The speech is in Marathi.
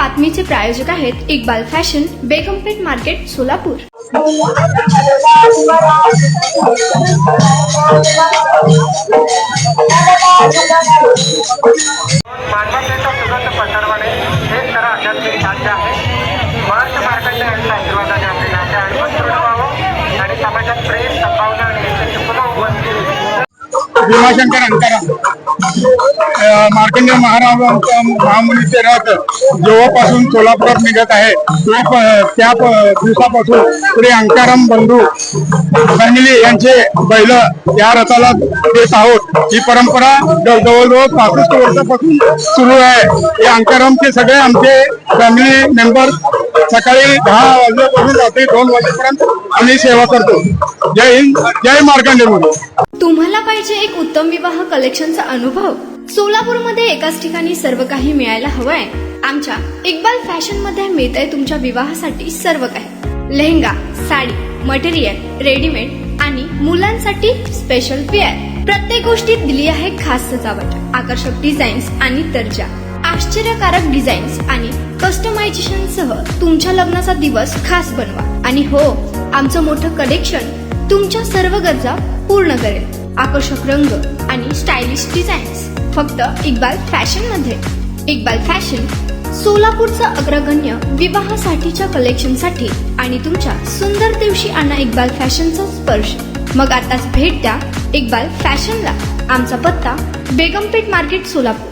बातमीचे प्रायोजक आहेत इक्बाल फॅशन, बेगमपेठ मार्केट, सोलापूर। मानवतेचा सुगंध पसरवणे हेच खरं आध्यात्मिक साध्य आहे। महर्षी मार्कंडेय यांच्या आशीर्वादाने आपले नाते आणखी दृढ व्हावं आणि समाजात प्रेम, सद्भावना आणि एकतेची पुन्हा उगवण भीमाशंकर अंकाराम मार्कंडेय महाराजांचा महामुनीचे रथ जेव्हापासून सोलापुरात निघत आहे त्या दिवसापासून श्री अंकाराम बंधू फॅमिली यांचे बैल या रथाला देत आहोत। ही परंपरा जवळजवळ 65 वर्षापासून सुरू आहे। या अंकारामचे सगळे आमचे फॅमिली मेंबर सकाळी 10 वाजल्यापासून रात्री 2 वाजेपर्यंत आम्ही सेवा करतो। जय हिंद, जय मार्कंडेय मुनी। तुम्हाला पाहिजे एक उत्तम विवाह कलेक्शनचा अनुभव? सोलापूरमध्ये एकाच ठिकाणी सर्व काही मिळायला हवंय। आमच्या इक्बाल फॅशन मध्ये मिळतंय तुमच्या विवाहासाठी सर्व काही। लेहंगा, साडी, मटेरियल, रेडीमेड आणि मुलांसाठी स्पेशल वेअर। प्रत्येक गोष्टीत दिली आहे खास सजावट, आकर्षक डिझाईन्स आणि दर्जा, आश्चर्यकारक डिझाईन्स आणि कस्टमायझेशन सह तुमच्या लग्नाचा दिवस खास बनवा। आणि हो, आमचं मोठं कलेक्शन तुमच्या सर्व गरजा पूर्ण करेल। आकर्षक रंग आणि स्टायलिश डिझाईन्स फक्त इक्बाल फॅशन मध्ये। इक्बाल फॅशन सोलापूरचं अग्रगण्य विवाहासाठीच्या कलेक्शनसाठी आणि तुमच्या सुंदर दिवशी आणा इक्बाल फॅशनचा स्पर्श। मग आताच भेट द्या इक्बाल फॅशनला। आमचा पत्ता बेगमपेठ मार्केट, सोलापूर।